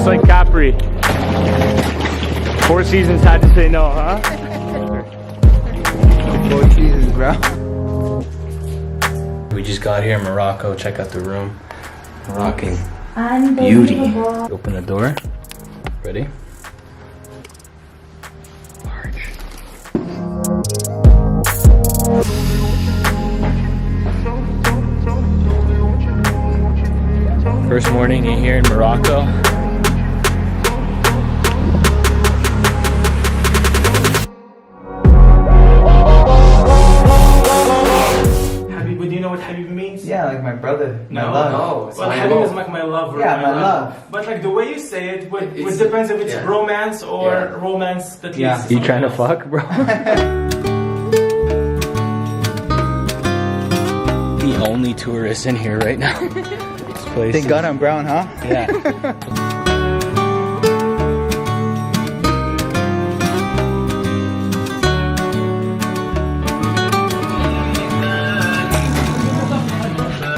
like Capri. Four Seasons had to say no, huh? Four Seasons, bro. We just got here in Morocco. Check out the room. Moroccan beauty. Open the door. Ready? Large. First morning in here in Morocco. Do you know what Habib means? Yeah, like my brother. No, my love. no. Well, Habib is like my love. Or yeah, my love. But like the way you say it, it depends if it's romance or romance that leads. You trying to fuck, bro? The only tourist in here right now. This place. They got him brown, huh? Yeah.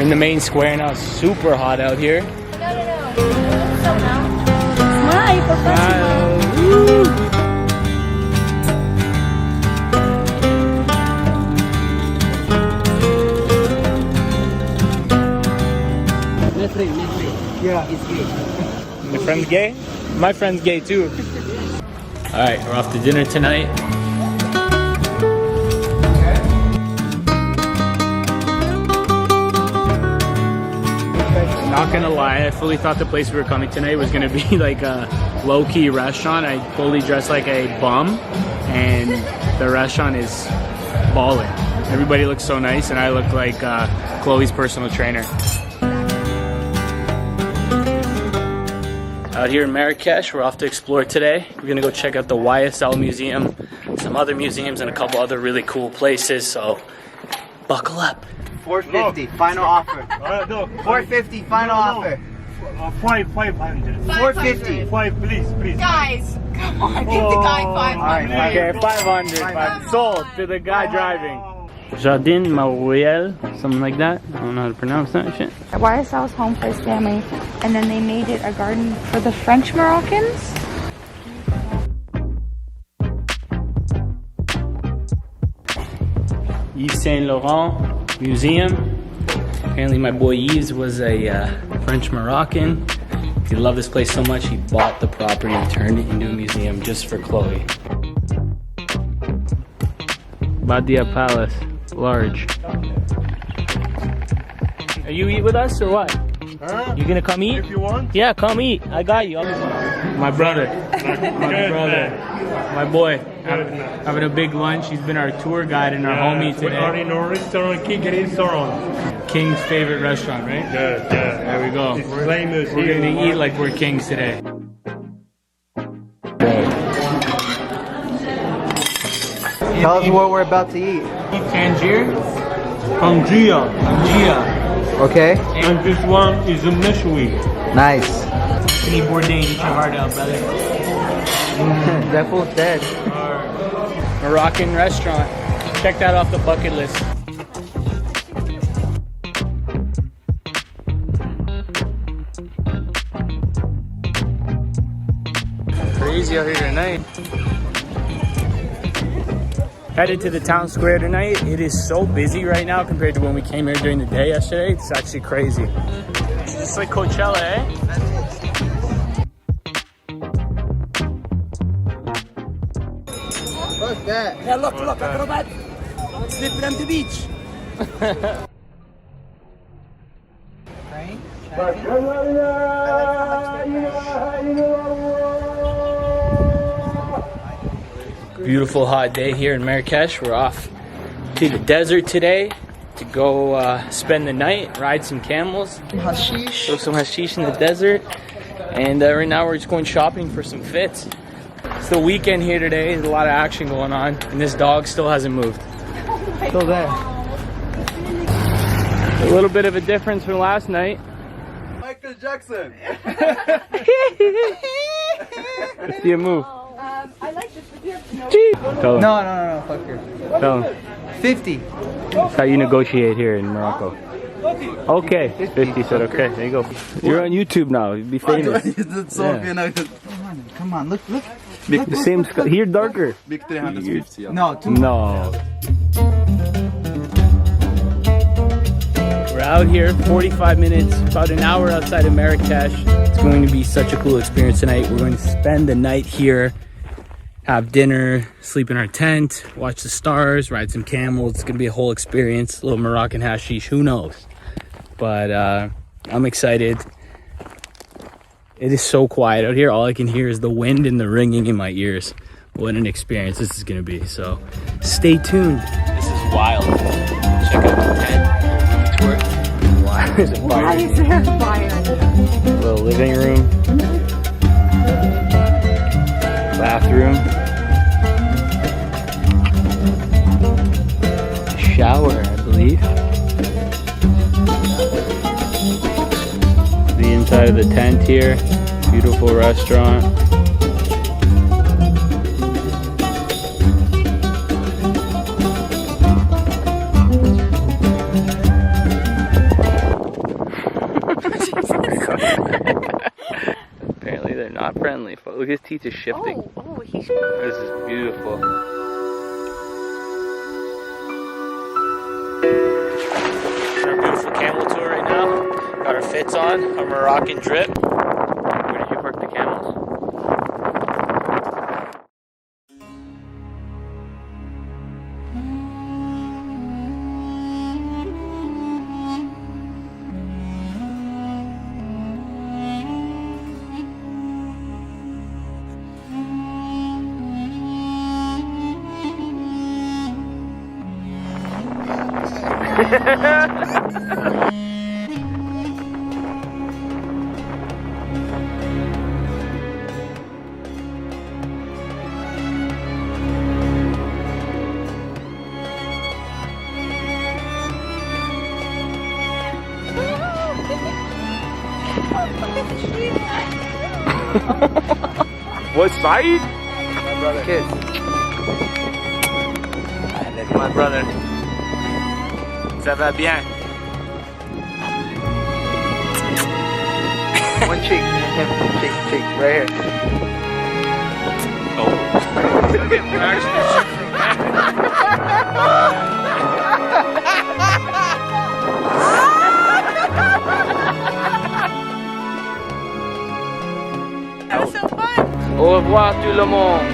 In the main square now, super hot out here. No. Somehow. Smile, professional. Yeah, he's gay. My friend's gay? My friend's gay too. Alright, we're off to dinner tonight. Not gonna lie, I fully thought the place we were coming tonight was gonna be like a low-key restaurant. I fully dressed like a bum, and the restaurant is balling. Everybody looks so nice, and I look like Chloe's personal trainer. Out here in Marrakesh, we're off to explore today. We're gonna go check out the YSL Museum, some other museums, and a couple other really cool places, so buckle up. 450, final offer. 450, final offer. 500. 450. 5, please. Guys, come on, give the guy 500. Okay, 500. Sold to the guy driving. Jardin Mauriel, something like that. I don't know how to pronounce that shit. YSL was home for his family, and then they made it a garden for the French Moroccans. Yves Saint Laurent Museum. Apparently my boy Yves was a French Moroccan. He loved this place so much he bought the property and turned it into a museum just for Chloe. Badia Palace, large. Are you eat with us or what? Huh? You gonna come eat? If you want. Yeah, come eat. I got you. My brother. My boy. Having a big lunch. He's been our tour guide and our homie today. We are in a restaurant, King Restaurant. King's favorite restaurant, right? Yeah. There we go. It's famous. We're gonna eat like we're kings today. Tell us what we're about to eat. Tangier? Angia. Okay? And this one is a Meshwi. Nice. Any Bourdain, eat your heart out, brother. That fool's dead. Moroccan restaurant. Check that off the bucket list. Crazy out here tonight. Headed to the town square tonight. It is so busy right now compared to when we came here during the day yesterday. It's actually crazy. It's like Coachella, eh? What's that? Yeah, look, acrobat. Slip them to beach. Beautiful hot day here in Marrakesh. We're off to the desert today to go spend the night, ride some camels, Hashish. throw some hashish in the desert, and right now we're just going shopping for some fits. It's the weekend here today. There's a lot of action going on, and this dog still hasn't moved. Still there. A little bit of a difference from last night. Michael Jackson. Let's see a move. I like this, but you have to know. Tell him. No, fuck her. Tell him. 50. That's how you negotiate here in Morocco. Okay, 50 said okay. There you go. You're on YouTube now. You'd be famous. That's so Come on, look. The same here, darker. Big 350. No, No. We're out here, 45 minutes, about an hour outside of Marrakesh. It's going to be such a cool experience tonight. We're going to spend the night here, have dinner, sleep in our tent, watch the stars, ride some camels. It's going to be a whole experience. A little Moroccan hashish, who knows? But I'm excited. It is so quiet out here. All I can hear is the wind and the ringing in my ears. What an experience this is going to be. So stay tuned. This is wild. Check out the tent. Tour. Why is it fire? Why is there fire? Little living room. Bathroom. Shower, I believe. The inside of the tent here. Beautiful restaurant. Apparently they're not friendly. Look, his teeth are shifting. Oh, he's... This is beautiful. Our beautiful camel tour right now. Got our fits on, our Moroccan drip. Where did you park the camels? What side? My brother. Kiss. My brother. Ça va bien? One cheek. Cheek. Right here. Oh. We're actually That was so fun. Au revoir tout le monde.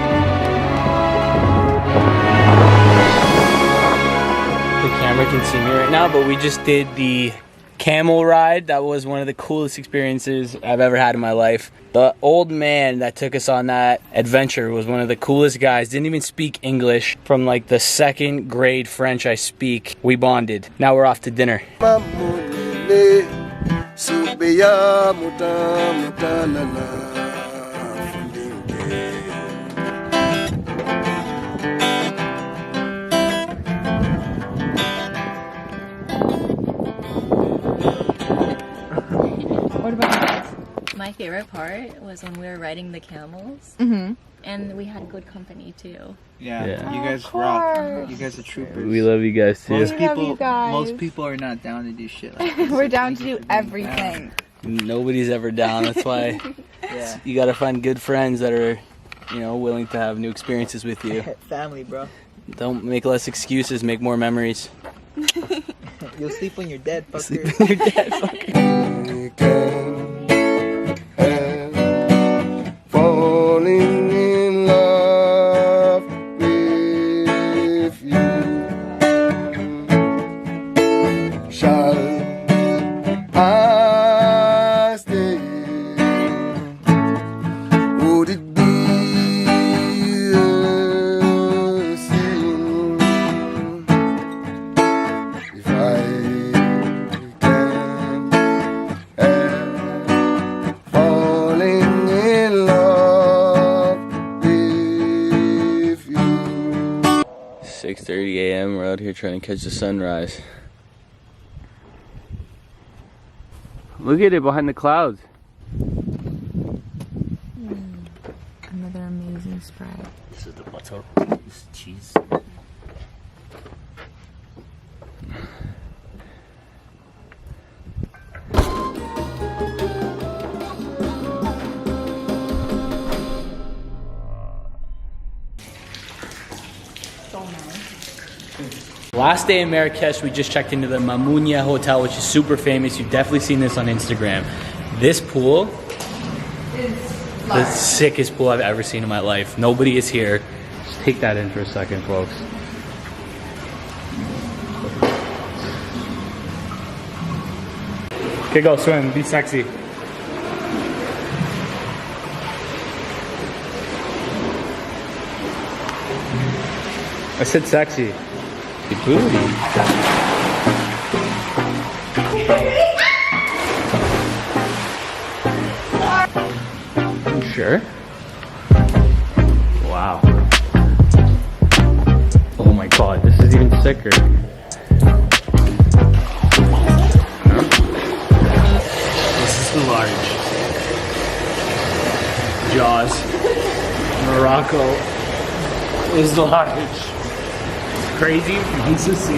The camera can see me right now, but we just did the camel ride. That was one of the coolest experiences I've ever had in my life. The old man that took us on that adventure was one of the coolest guys. Didn't even speak English. From like the 2nd grade French I speak, we bonded. Now we're off to dinner. What about you guys? My favorite part was when we were riding the camels, and we had good company too. Yeah. Yeah. You guys Of rock. course. You guys are troopers. We love you guys too. We love you guys. Most people are not down to do shit like this. We're down to Thank you do for being everything. Nobody's ever down. That's why Yeah. you gotta find good friends that are, you know, willing to have new experiences with you. Family, bro. Don't make less excuses, make more memories. You'll sleep when you're dead, fucker. You're dead, Falling in love with you. Shall I stay? Would it be a sin if I can falling in love with you? 6:30 a.m. We're out here trying to catch the sunrise. Look at it behind the clouds. Another amazing spread. This is the butter. This is cheese. So nice. Last day in Marrakesh, we just checked into the Mamounia Hotel, which is super famous. You've definitely seen this on Instagram. This pool is the sickest pool I've ever seen in my life. Nobody is here. Just take that in for a second, folks. Okay, go swim. Be sexy. I said sexy. Boom. You sure? Wow. Oh my god, this is even sicker. This is large. Jaws. Morocco is large. Crazy to see.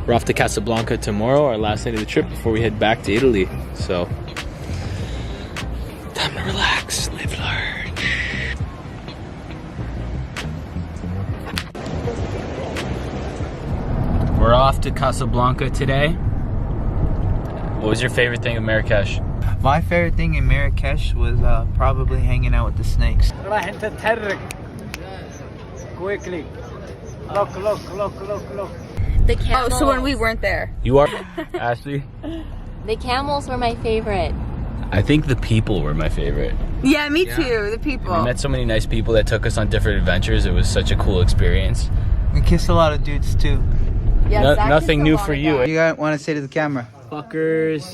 We're off to Casablanca tomorrow, our last night of the trip before we head back to Italy. So, time to relax, live large. We're off to Casablanca today. What was your favorite thing in Marrakesh? My favorite thing in Marrakesh was probably hanging out with the snakes. Quickly. Look. The camels. Oh, so when we weren't there. You are, Ashley? The camels were my favorite. I think the people were my favorite. Yeah, me too. The people. We met so many nice people that took us on different adventures. It was such a cool experience. We kissed a lot of dudes too. Yes, Nothing new for you. What do you guys want to say to the camera? Fuckers.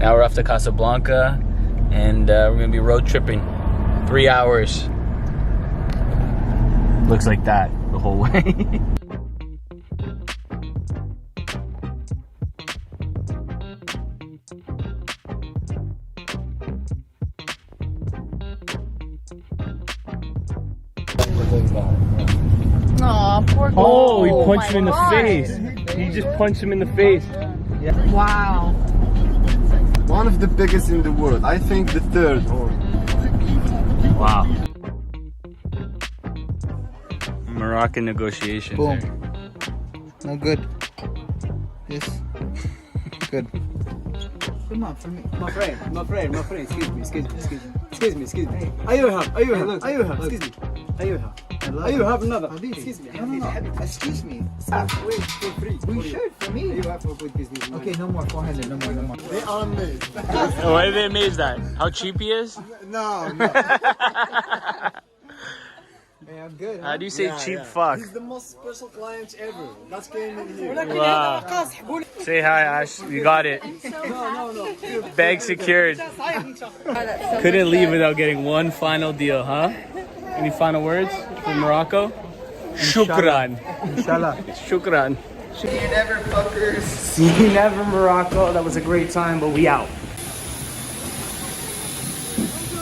Now we're off to Casablanca and we're gonna be road tripping 3 hours. Looks like that the whole way. Aw, poor guy. Oh, he punched him in the my face. He just punched him in the face. God. Wow. One of the biggest in the world. I think the third. Wow. Moroccan negotiations. Boom. There. No good. Yes. Good. Come on, for me. My friend, excuse me. Ayuha, excuse me. Ayuha, another. Excuse me. No. Excuse me. Wait, for free. We should, for me. You have for good business. Okay, no more. 400. No more. They are made. Why are they amazed at? How cheap he is? No. Hey, I'm good. How do you say cheap fuck? He's the most special client ever. That's came in here. Wow. Say hi, Ash. You got it. No. Bag secured. Couldn't leave without getting one final deal, huh? Any final words from Morocco? Shukran. Inshallah. Shukran. See you never, fuckers. See you never, Morocco. That was a great time, but we out.